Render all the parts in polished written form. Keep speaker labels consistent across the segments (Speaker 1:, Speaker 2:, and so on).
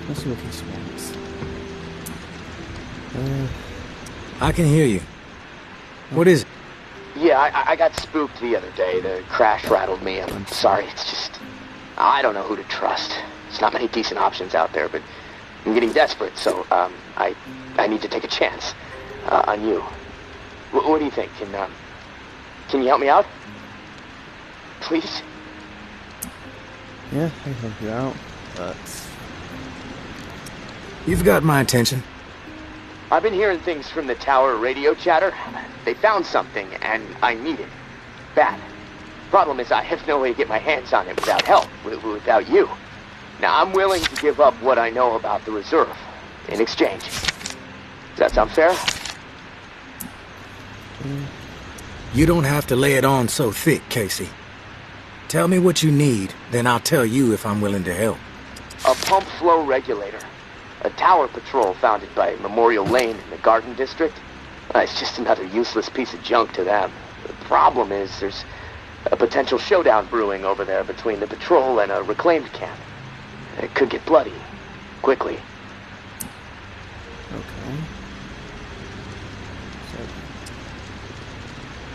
Speaker 1: Let's see what he wants.
Speaker 2: I can hear you. What is it?
Speaker 3: Yeah, I got spooked the other day. The crash rattled me. I'm sorry, it's just... I don't know who to trust. There's not many decent options out there, but I'm getting desperate, so, I need to take a chance, on you. What do you think? Can you help me out? Please?
Speaker 1: Yeah, I can help you out, but...
Speaker 2: You've got my attention.
Speaker 3: I've been hearing things from the tower radio chatter. They found something, and I need it. Bad. Problem is, I have no way to get my hands on it without help, without you. Now, I'm willing to give up what I know about the reserve, in exchange. Does that sound fair?
Speaker 2: You don't have to lay it on so thick, Casey. Tell me what you need, then I'll tell you if I'm willing to help.
Speaker 3: A pump flow regulator. A tower patrol founded by Memorial Lane in the Garden District. It's just another useless piece of junk to them. The problem is there's a potential showdown brewing over there between the patrol and a reclaimed camp. It could get bloody. Quickly.
Speaker 1: Okay. So...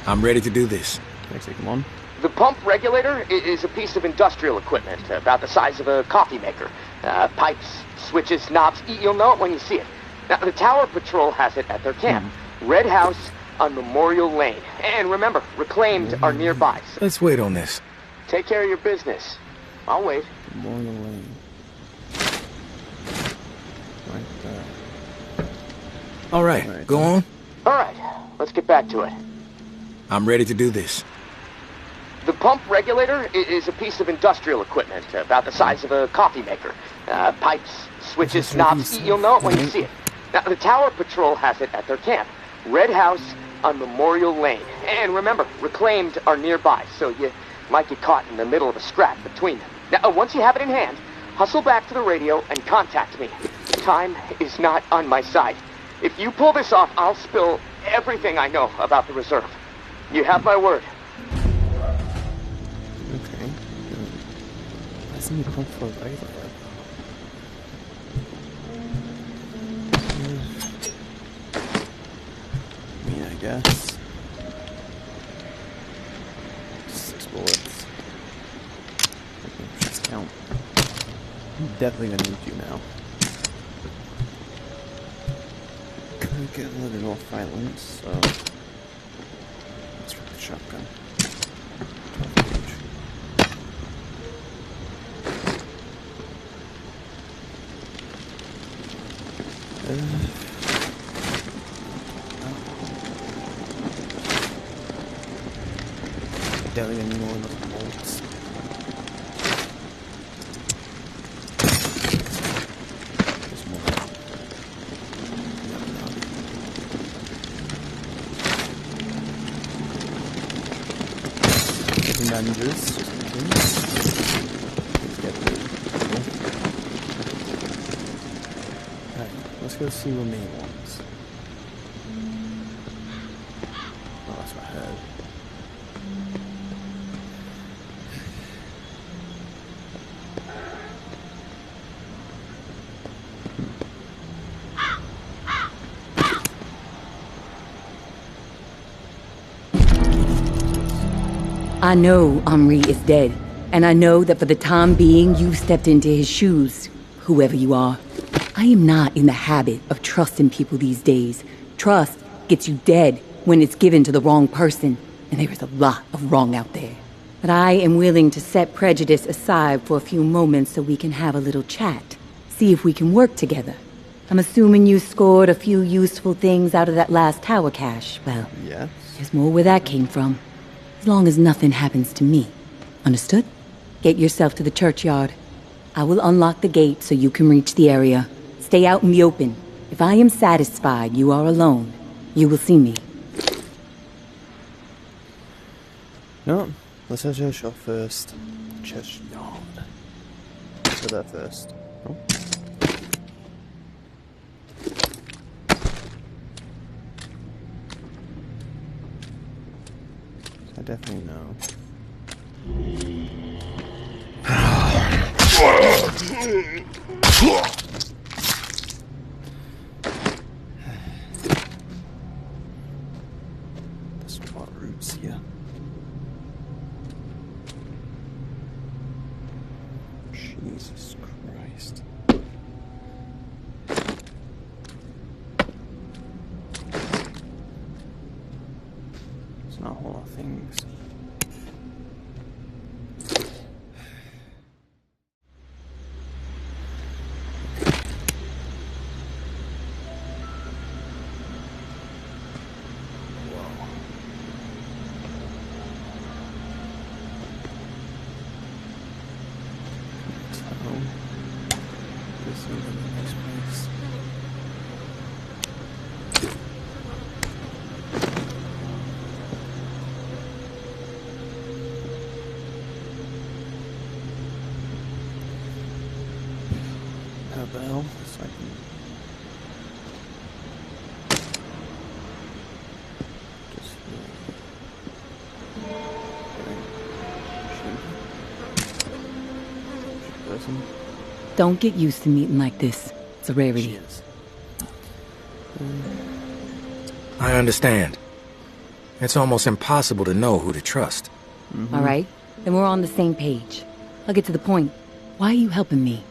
Speaker 2: I'm ready to do this.
Speaker 1: Actually, come on.
Speaker 3: The pump regulator is a piece of industrial equipment about the size of a coffee maker. Pipes, switches, knobs. You'll know it when you see it. Now, the Tower Patrol has it at their camp. Red House on Memorial Lane. And remember, reclaimed are nearby. So
Speaker 2: Let's wait on this.
Speaker 3: take care of your business. I'll wait.
Speaker 1: Memorial Lane. Right there.
Speaker 2: All right, go on.
Speaker 3: All right, let's get back to it.
Speaker 2: I'm ready to do this.
Speaker 3: The pump regulator is a piece of industrial equipment about the size of a coffee maker. Pipes, switches, knobs. You'll know it when you see it. Now, the Tower Patrol has it at their camp. Red House on Memorial Lane. And remember, reclaimed are nearby, so you might get caught in the middle of a scrap between them. Now, once you have it in hand, hustle back to the radio and contact me. Time is not on my side. If you pull this off, I'll spill everything I know about the reserve. You have my word.
Speaker 1: Okay. That's new pump flow regulator. I mean, I guess. 6 bullets. Just count. I'm definitely gonna need you now. Could get a little more violence, so let's try the shotgun. 12 gauge. Definitely gonna need more of those bolts. There's more. Getting bandages, just in case. Let's get the... Alright, let's go see what May wants. Oh, that's what I heard.
Speaker 4: I know Henri is dead, and I know that for the time being you stepped into his shoes, whoever you are. I am not in the habit of trusting people these days. Trust gets you dead when it's given to the wrong person, and there is a lot of wrong out there. But I am willing to set prejudice aside for a few moments so we can have a little chat, see if we can work together. I'm assuming you scored a few useful things out of that last tower cache. Well,
Speaker 1: Yes.
Speaker 4: there's more where that came from. As long as nothing happens to me. Understood? Get yourself to the churchyard. I will unlock the gate so you can reach the area. Stay out in the open. If I am satisfied you are alone, you will see me.
Speaker 1: No, let's have a shot first. Churchyard. Let's do that first. Oh. I definitely know. There's a lot of roots here. Jesus Christ. There's not a whole lot of things. Bell, so I can just person.
Speaker 4: Don't get used to meeting like this. It's a rarity.
Speaker 1: She is.
Speaker 2: I understand. It's almost impossible to know who to trust.
Speaker 4: All right, then we're on the same page. I'll get to the point. Why are you helping me?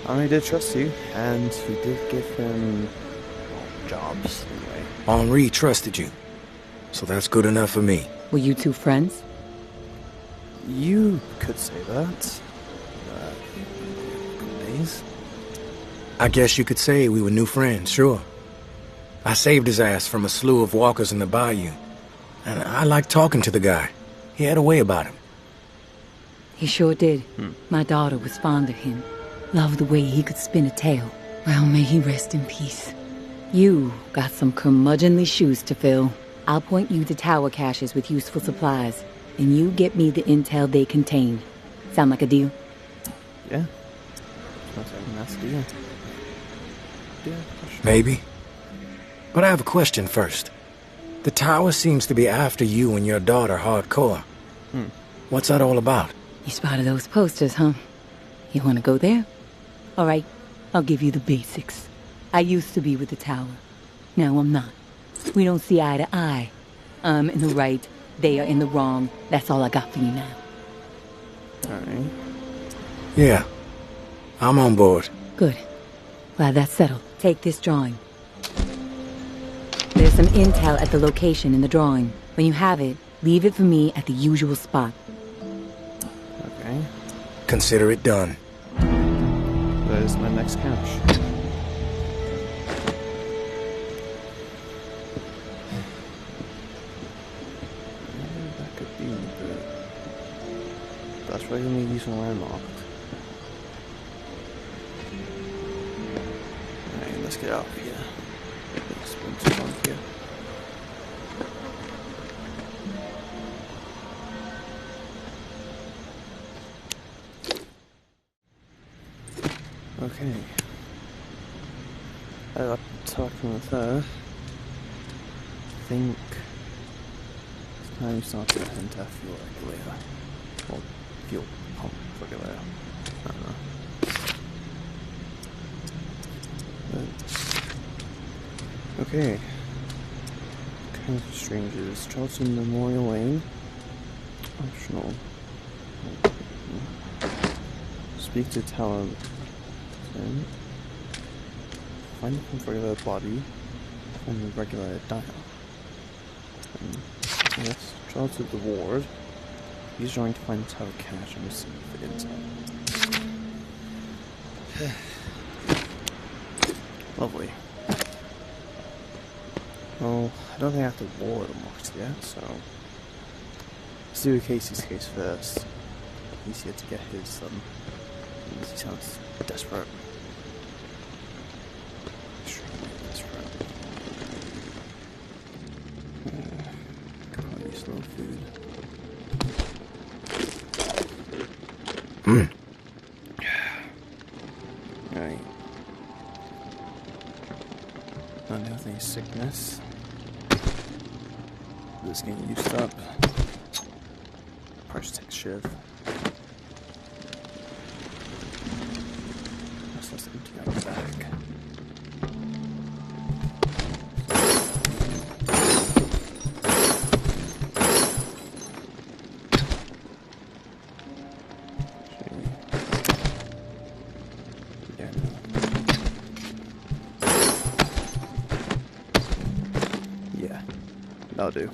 Speaker 1: I did trust you, and you did give him jobs anyway.
Speaker 2: Henri trusted you, so that's good enough for me.
Speaker 4: Were you two friends?
Speaker 1: You could say that. Good days.
Speaker 2: I guess you could say we were new friends, sure. I saved his ass from a slew of walkers in the bayou, and I liked talking to the guy. He had a way about him.
Speaker 4: He sure did. My daughter was fond of him. Loved the way he could spin a tale. Well, may he rest in peace. You got some curmudgeonly shoes to fill. I'll point you to tower caches with useful supplies, and you get me the intel they contain. Sound like a deal?
Speaker 1: Yeah. Sounds like a nice deal. Yeah, for sure.
Speaker 2: Maybe. But I have a question first. The tower seems to be after you and your daughter hardcore. What's that all about?
Speaker 4: You spotted those posters, huh? You want to go there? All right, I'll give you the basics. I used to be with the tower. Now I'm not. We don't see eye to eye. I'm in the right, they are in the wrong. That's all I got for you now.
Speaker 1: Alright.
Speaker 2: Yeah. I'm on board.
Speaker 4: Good. Glad that's settled. Take this drawing. There's some intel at the location in the drawing. When you have it, leave it for me at the usual spot.
Speaker 1: Okay.
Speaker 2: Consider it done.
Speaker 1: That is my next cache. That could be, but that's why you need these when landlocked. Alright, let's get out of here. It's been too long here. Okay. I got talking with her. I think it's time to start to enter fuel regulator. Or fuel pump regulator. I don't know. But, okay. Kind of strangers. Charlton Memorial Lane. Optional. Speak to talent. And find the pump regulator body on the regulator dial. And yes, travel to the ward. Use drawing to find the tower cache and receive the intel. Lovely. Well, I don't think I have the ward unlocked yet, so let's do Casey's case first. He's here to get his he sounds desperate. Extremely desperate. Could probably use a little food. Right. Not having sickness. Just getting used up. Probably just take a shift. here. Yeah, that'll do.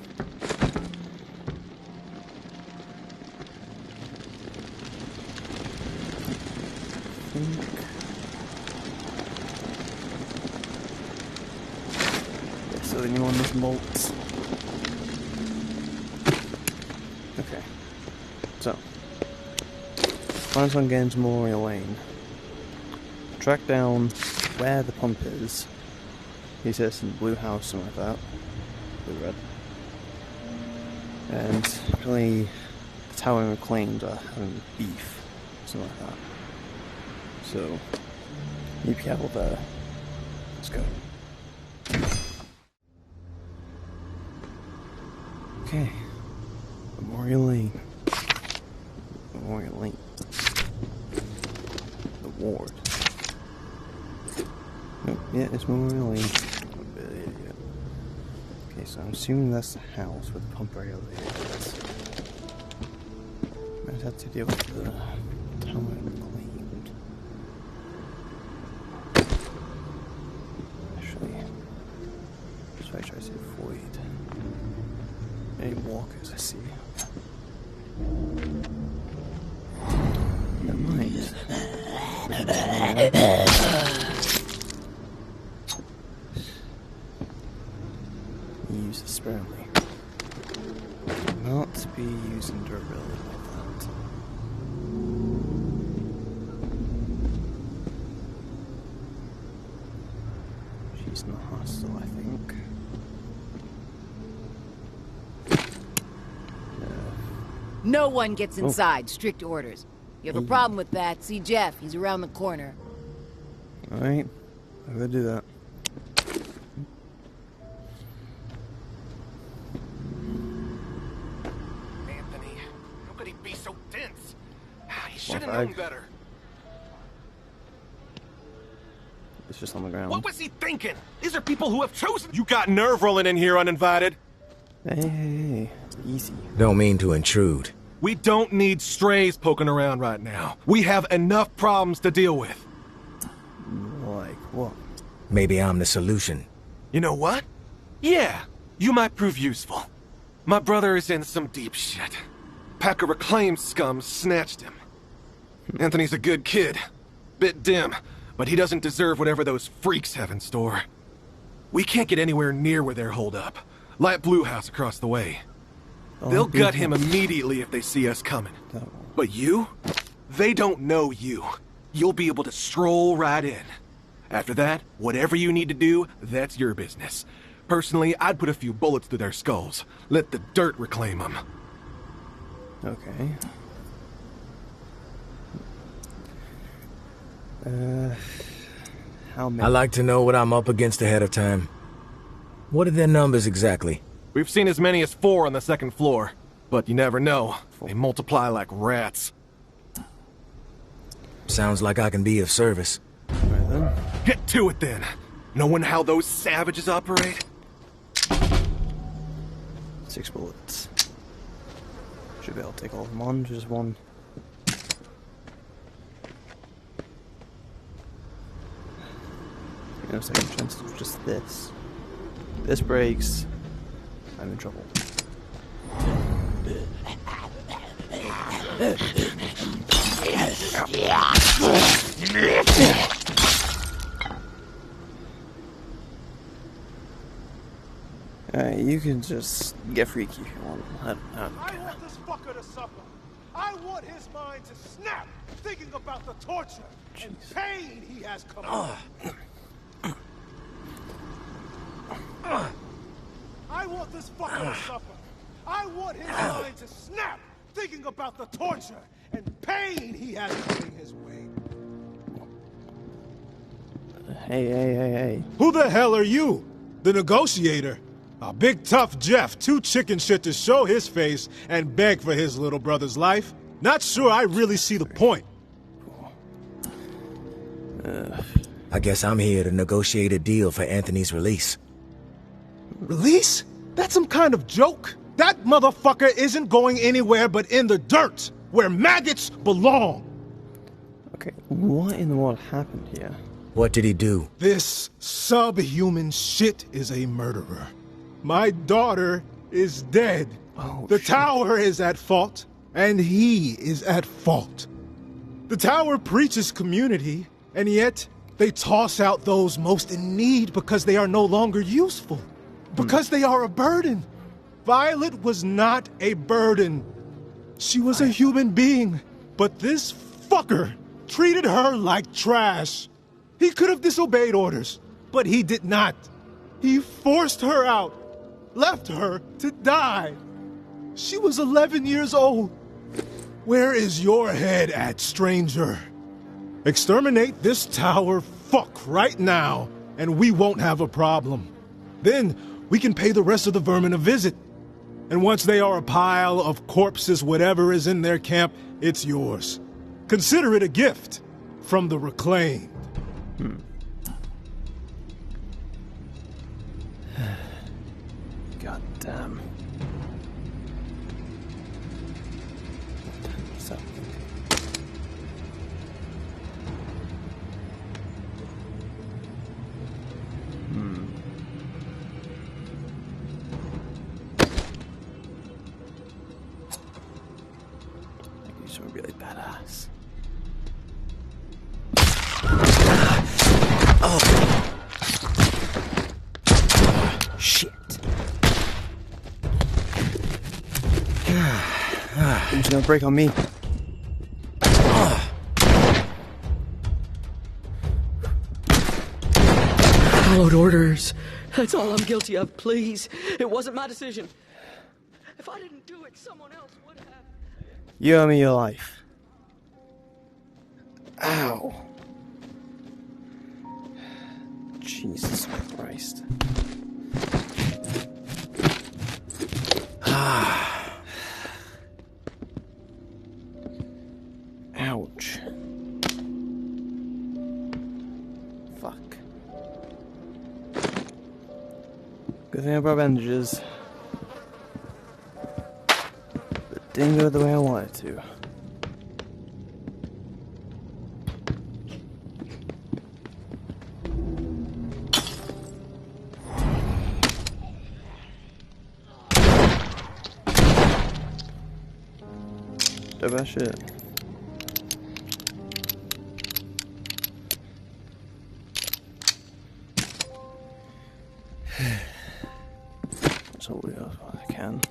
Speaker 1: Yeah, so the new one with bolts. Okay. So, first one getting to Memorial Lane. Track down where the pump is. He says in the blue house, something like that. Blue red. And apparently the tower and reclaimed are having beef. Something like that. So, you be careful there. Let's go. Okay. Memorial Lane. Memorial Lane. The ward. Nope, yeah, it's Memorial Lane. Okay, so I'm assuming that's the house with the pump regulator is. I just have to deal with the tower reclaimed. Actually, that's why I try to avoid any walkers I see. Never mind. Use this sparingly. Not to be using durability like that. She's not hostile, I think.
Speaker 5: No one gets inside. Strict orders. You have a problem with that, see Jeff. He's around the corner.
Speaker 1: Alright, I'm gonna do that.
Speaker 2: Anthony, how could he be so dense? He should have known better.
Speaker 1: It's just on the ground.
Speaker 2: What was he thinking? These are people who have chosen. You got nerve rolling in here uninvited.
Speaker 1: Hey, easy.
Speaker 2: Don't mean to intrude. We don't need strays poking around right now. We have enough problems to deal with.
Speaker 1: Like what?
Speaker 2: Maybe I'm the solution. You know what? Yeah, you might prove useful. My brother is in some deep shit. Pack of reclaimed scum snatched him. Anthony's a good kid. Bit dim, but he doesn't deserve whatever those freaks have in store. We can't get anywhere near where they're holed up. Light Blue House across the way. They'll gut him immediately if they see us coming. But you? They don't know you. You'll be able to stroll right in. After that, whatever you need to do, that's your business. Personally, I'd put a few bullets through their skulls. Let the dirt reclaim them.
Speaker 1: Okay. How many?
Speaker 2: I like to know what I'm up against ahead of time. What are their numbers exactly? We've seen as many as 4 on the second floor. But you never know. They multiply like rats. Sounds like I can be of service.
Speaker 1: Right then.
Speaker 2: Get to it then. Knowing how those savages operate?
Speaker 1: 6 bullets. Should be able to take all of them on, just one. No second chance of just this. This breaks. I'm in trouble. You can just get freaky if you want. I don't
Speaker 6: I
Speaker 1: care.
Speaker 6: want this fucker to suffer. I want his mind to snap, thinking about the torture and pain he has committed. I want this fucker to suffer. I want his mind to snap, thinking about the torture and pain he has coming his way.
Speaker 1: Hey.
Speaker 6: Who the hell are you? The negotiator? A big tough Jeff, too chicken shit to show his face and beg for his little brother's life? Not sure I really see the point.
Speaker 2: I guess I'm here to negotiate a deal for Anthony's release.
Speaker 6: Release? That's some kind of joke? That motherfucker isn't going anywhere but in the dirt, where maggots belong.
Speaker 1: Okay, what in the world happened here?
Speaker 7: What did he do?
Speaker 6: This subhuman shit is a murderer. My daughter is dead.
Speaker 1: Oh,
Speaker 6: the
Speaker 1: shit.
Speaker 6: tower is at fault, and he is at fault. The tower preaches community, and yet they toss out those most in need because they are no longer useful. Because they are a burden. Violet was not a burden. She was a human being, but this fucker treated her like trash. He could have disobeyed orders, but he did not. He forced her out, left her to die. She was 11 years old. Where is your head at, stranger? Exterminate this tower fuck right now, and we won't have a problem. Then we can pay the rest of the vermin a visit. And once they are a pile of corpses, whatever is in their camp, it's yours. Consider it a gift from the reclaimed.
Speaker 1: God damn. So. These are really badass. Shit. Things are gonna break on me.
Speaker 8: Followed orders. That's all I'm guilty of, please. It wasn't my decision. If I didn't do it, someone else would have.
Speaker 1: You owe me your life. Ow. Jesus Christ. Ouch. Fuck. Good thing I brought bandages. But didn't go the way I wanted to. Dope ass shit. Let's hope we go as I can.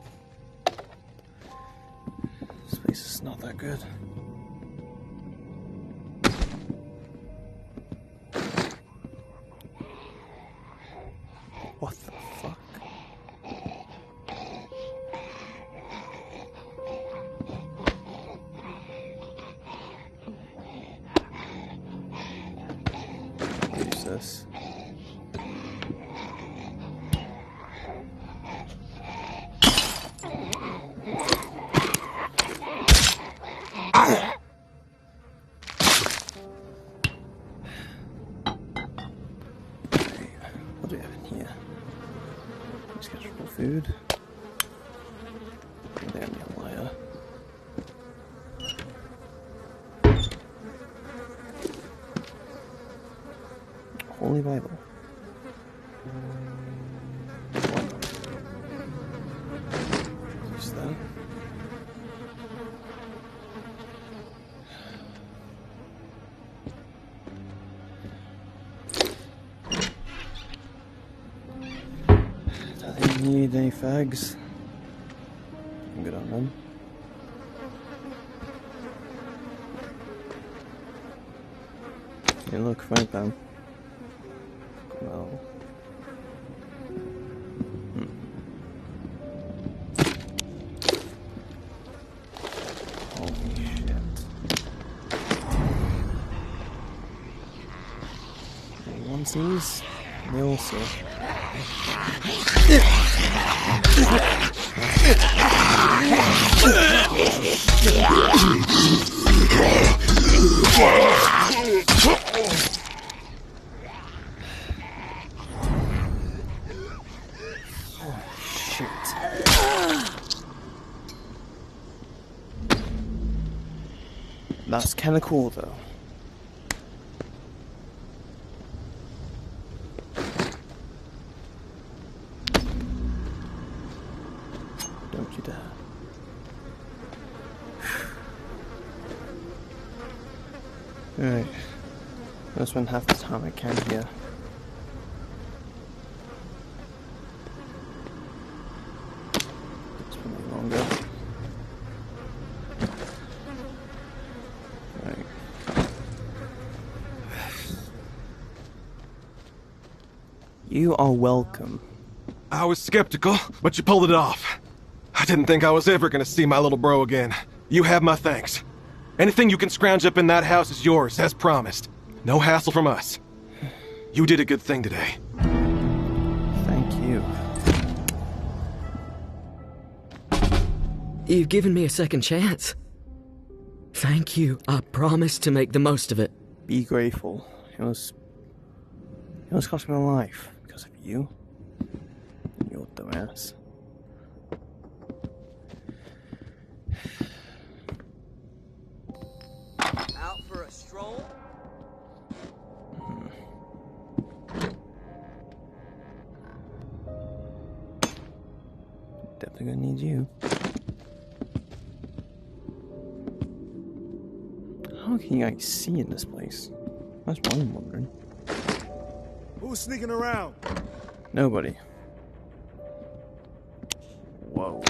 Speaker 1: This place is not that good. What the fuck? What is this? What do we have in here? Scheduled food. Damn you liar. Holy Bible. Use that. Doesn't need any fags. I'm good on them. Hey, look, frank them. Well. Holy shit. Anyone sees? They also. That's kinda cool though. you dare. Alright. I spend half the time I can here. It's probably longer. Right. You are welcome.
Speaker 2: I was skeptical, but you pulled it off. I didn't think I was ever gonna see my little bro again. You have my thanks. Anything you can scrounge up in that house is yours, as promised. No hassle from us. You did a good thing today.
Speaker 1: Thank you.
Speaker 8: You've given me a second chance. Thank you. I promise to make the most of it.
Speaker 1: Be grateful. It was cost me my life because of you. And your dumbass.
Speaker 8: Out for a stroll?
Speaker 1: Definitely gonna need you. How can you guys see in this place? That's what I'm wondering.
Speaker 6: Who's sneaking around?
Speaker 1: Nobody. Whoa.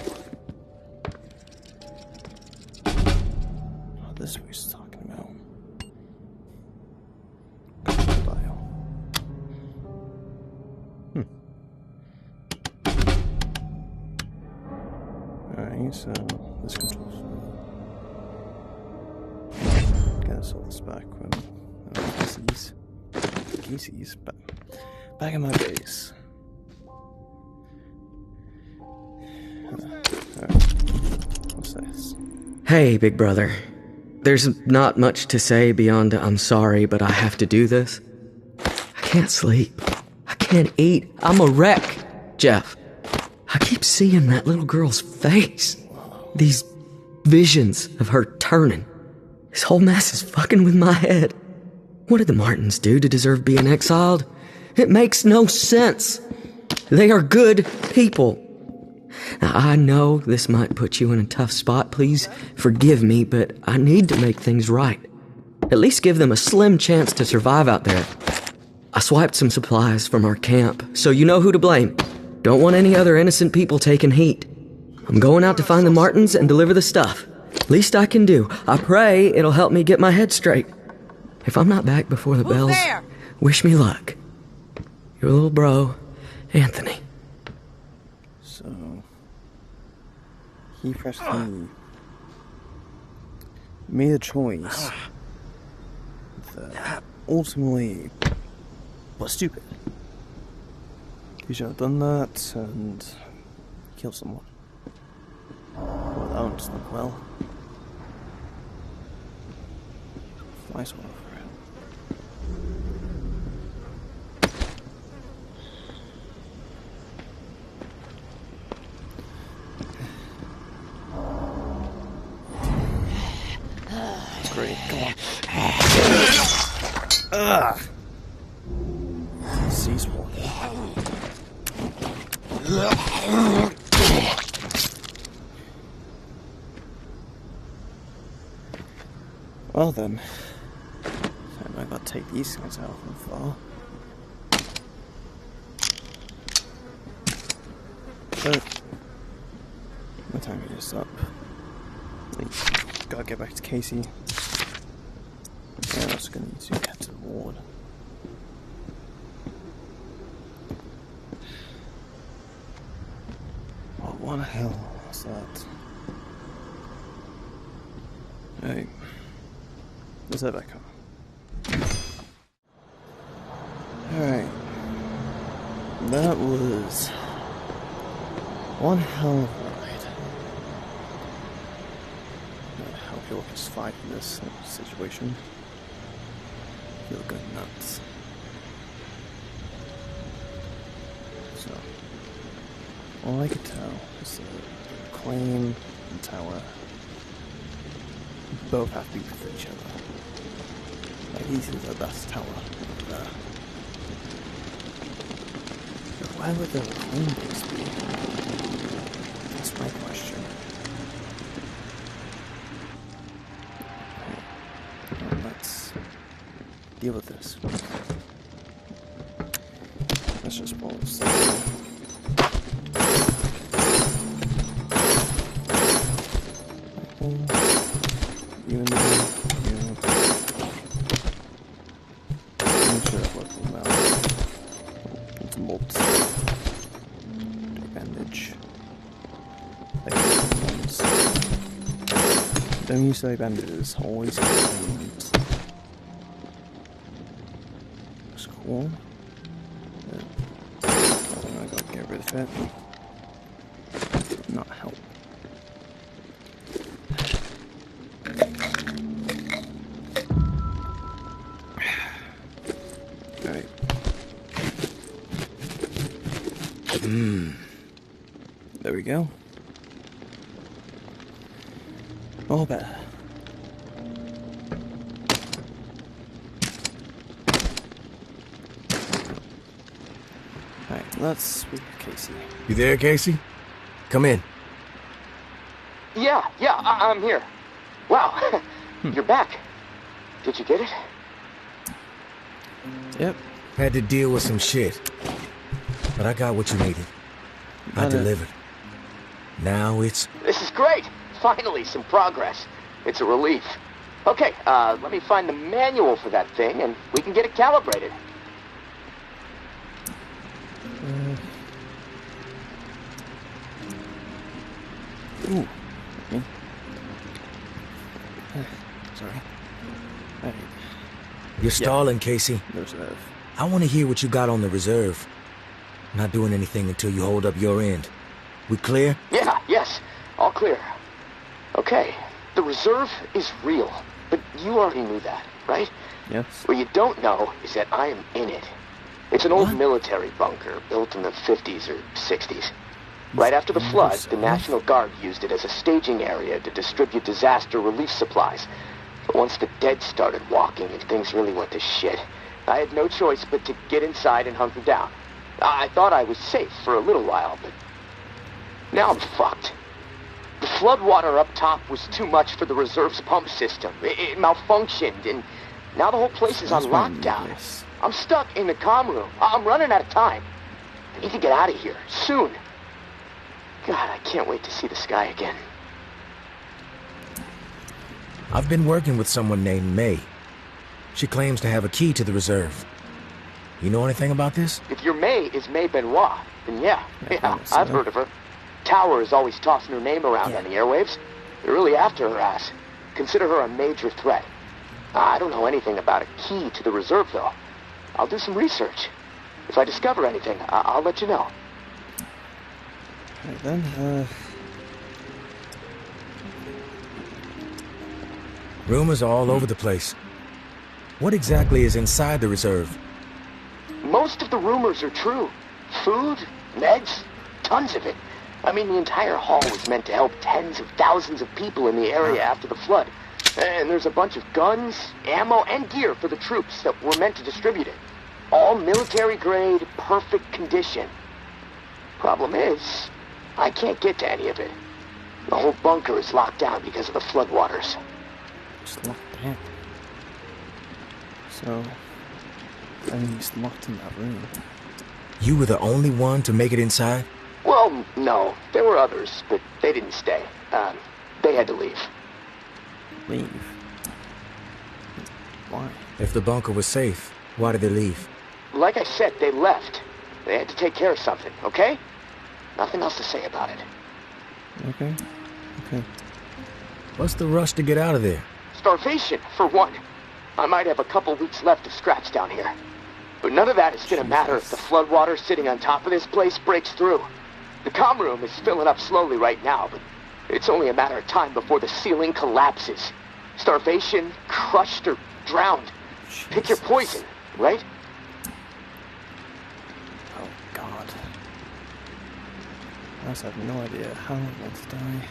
Speaker 1: Oh, this way he's talking about. Dial. Alright, so this controls. Get us all this back when Casey's back in my base. Alright. What's this?
Speaker 8: Hey, big brother. There's not much to say beyond I'm sorry, but I have to do this. I can't sleep. I can't eat. I'm a wreck, Jeff. I keep seeing that little girl's face. These visions of her turning. This whole mess is fucking with my head. What did the Martins do to deserve being exiled? It makes no sense. They are good people. Now, I know this might put you in a tough spot. Please forgive me, but I need to make things right. At least give them a slim chance to survive out there. I swiped some supplies from our camp, so you know who to blame. Don't want any other innocent people taking heat. I'm going out to find the Martins and deliver the stuff. Least I can do. I pray it'll help me get my head straight. If I'm not back before the bells, wish me luck. Your little bro, Anthony.
Speaker 1: So he freshly made a choice that ultimately was stupid. He should have done that and killed someone. Well, that one doesn't look well. Nice one for him. That's great. Come on. Cease walking. Well then, I might not take these guys out from far. But my time is up. Gotta get back to Casey. And I'm also gonna need to get to the ward. What the hell was that? Hey. Let's head back home. Alright. That was one hell of a ride. I hope you'll just fight in this situation. You'll go nuts. So, all I could tell is that the claim and tower both have to be for each other. Like, this is the best tower there. But where would the claim base be? That's my question. Well, let's deal with this. Let's just roll this. Even though, make sure that works well. It's a molt. Bandage. Don't use the bandages, always contains. That's cool. I'm gonna go get rid of it. Not help. Alright. There we go. All better. Alright, let's speak to Casey.
Speaker 7: You there, Casey? Come in.
Speaker 3: Yeah, I'm here. Wow, you're back. Did you get it?
Speaker 1: Yep.
Speaker 7: Had to deal with some shit. But I got what you needed. I delivered. Now it's...
Speaker 3: This is great. Finally, some progress. It's a relief. Okay, let me find the manual for that thing, and we can get it calibrated.
Speaker 1: Ooh. Okay. Sorry. Alright.
Speaker 7: You're stalling, Casey.
Speaker 1: Reserve.
Speaker 7: I want to hear what you got on the reserve. Not doing anything until you hold up your end. We clear?
Speaker 3: Yeah, yes. All clear. Okay, the reserve is real, but you already knew that, right?
Speaker 1: Yes.
Speaker 3: What you don't know is that I am in it. It's an old military bunker built in the 50s or 60s. Right after the flood, the National Guard used it as a staging area to distribute disaster relief supplies. But once the dead started walking and things really went to shit, I had no choice but to get inside and hunker down. I thought I was safe for a little while, but now I'm fucked. The floodwater up top was too much for the reserve's pump system. It malfunctioned, and now the whole place is on lockdown. I'm stuck in the comm room. I'm running out of time. I need to get out of here, soon. God, I can't wait to see the sky again.
Speaker 7: I've been working with someone named May. She claims to have a key to the reserve. You know anything about this?
Speaker 3: If your May is May Benoit, then yeah, I've heard of her. Tower is always tossing her name around on the airwaves. They're really after her ass. Consider her a major threat. I don't know anything about a key to the reserve, though. I'll do some research. If I discover anything, I'll let you know.
Speaker 1: Alright then,
Speaker 7: Rumors are all over the place. What exactly is inside the reserve?
Speaker 3: Most of the rumors are true. Food, meds, tons of it. I mean, the entire hall was meant to help tens of thousands of people in the area after the flood. And there's a bunch of guns, ammo, and gear for the troops that were meant to distribute it. All military-grade, perfect condition. Problem is, I can't get to any of it. The whole bunker is locked down because of the floodwaters.
Speaker 1: just locked down. So, and he's locked in that room.
Speaker 7: You were the only one to make it inside?
Speaker 3: Well, no. There were others, but they didn't stay. They had to leave.
Speaker 1: Leave? Why?
Speaker 7: If the bunker was safe, why did they leave?
Speaker 3: Like I said, they left. They had to take care of something, okay? Nothing else to say about it.
Speaker 1: Okay. Okay.
Speaker 7: What's the rush to get out of there?
Speaker 3: Starvation, for one. I might have a couple weeks left of scraps down here. But none of that is gonna matter if the floodwater sitting on top of this place breaks through. The comm room is filling up slowly right now, but it's only a matter of time before the ceiling collapses. Starvation, crushed, or drowned. Pick your poison, right?
Speaker 1: Oh, God. I also have no idea how I want to die.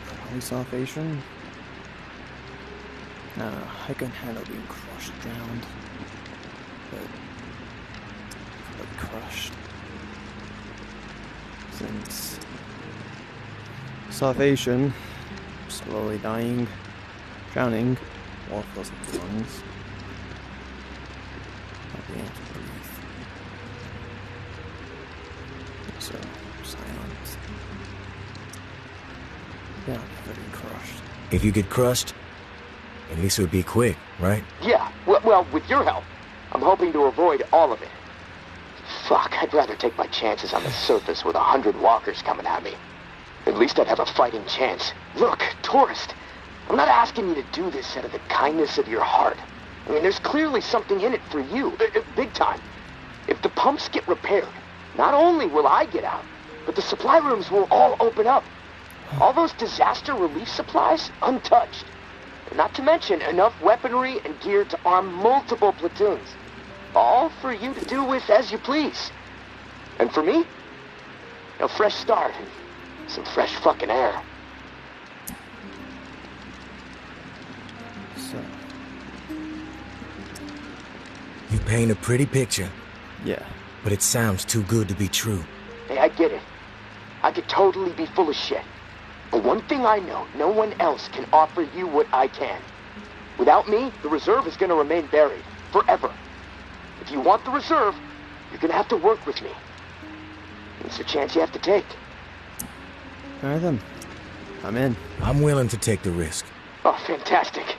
Speaker 1: Probably starvation. No, I can handle being crushed, drowned. But probably crushed. since starvation, slowly dying, drowning, water fills up the lungs, not being able to breathe. So, silence. Yeah, very crushed.
Speaker 7: If you get crushed, at least it would be quick, right?
Speaker 3: Yeah, well, with your help, I'm hoping to avoid all of it. Fuck, I'd rather take my chances on the surface with 100 walkers coming at me. At least I'd have a fighting chance. Look, tourist, I'm not asking you to do this out of the kindness of your heart. I mean, there's clearly something in it for you, big time. If the pumps get repaired, not only will I get out, but the supply rooms will all open up. All those disaster relief supplies, untouched. Not to mention enough weaponry and gear to arm multiple platoons. All for you to do with as you please. And for me, a fresh start and some fresh fucking air.
Speaker 1: So,
Speaker 7: You paint a pretty picture,
Speaker 1: yeah.
Speaker 7: but it sounds too good to be true.
Speaker 3: Hey, I get it. I could totally be full of shit. But one thing I know, no one else can offer you what I can. Without me, the reserve is gonna remain buried. Forever. If you want the reserve, you're gonna have to work with me. It's a chance you have to take.
Speaker 1: Alright then. I'm in.
Speaker 7: I'm willing to take the risk.
Speaker 3: Oh, fantastic.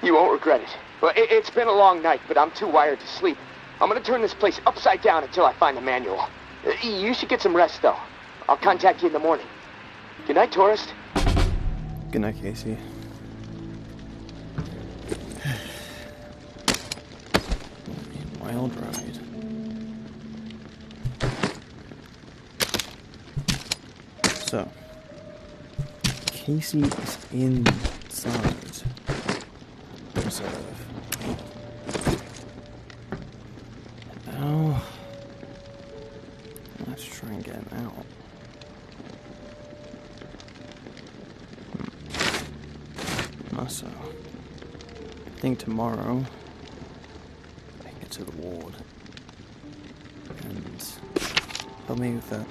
Speaker 3: You won't regret it. Well, it's been a long night, but I'm too wired to sleep. I'm gonna turn this place upside down until I find the manual. You should get some rest, though. I'll contact you in the morning. Good night, tourist.
Speaker 1: Good night, Casey. Wild ride. So, Casey is inside the reserve. Now, let's try and get him out. Also, I think tomorrow I can get to the ward and help me with that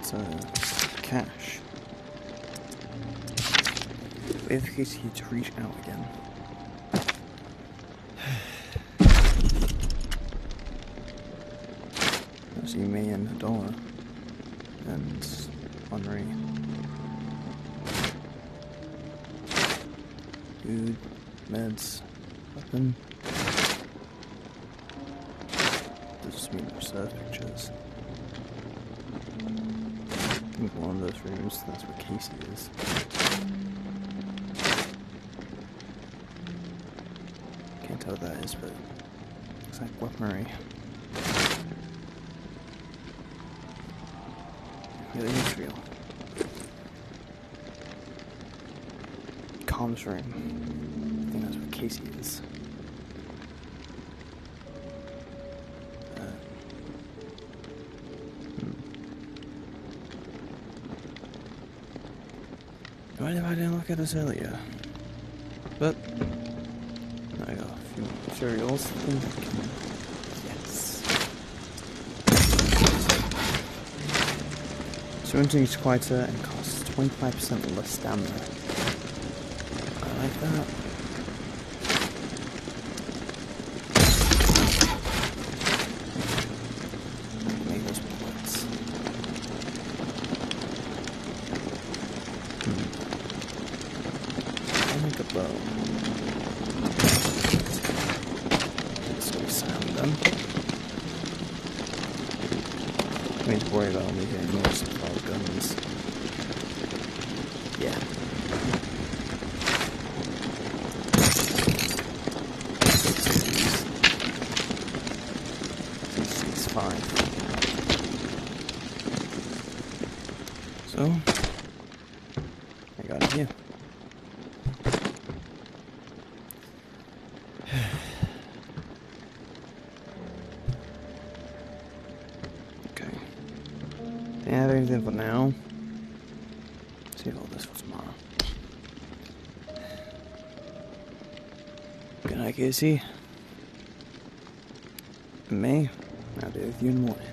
Speaker 1: cash. Wait for Casey to reach out again. I see me and Adola and Henri. Food, meds, weapon. Does this mean reserve pictures? I think one of those rooms, that's where Casey is. Can't tell what that is, but looks like weaponry. Really is real. Comms room. I think that's where Casey is. Why did I didn't look at this earlier? But I got a few more materials. Yes. Surrendering is quieter and costs 25% less stamina. I like that. Make those bullets. I'll make a bow. So we sound them. I need to worry about me getting more supply guns. Yeah. 5. So, I got it here. Okay. Don't have anything for now. Save all this for tomorrow. Good night, Casey. And May. I'll be with you in the morning.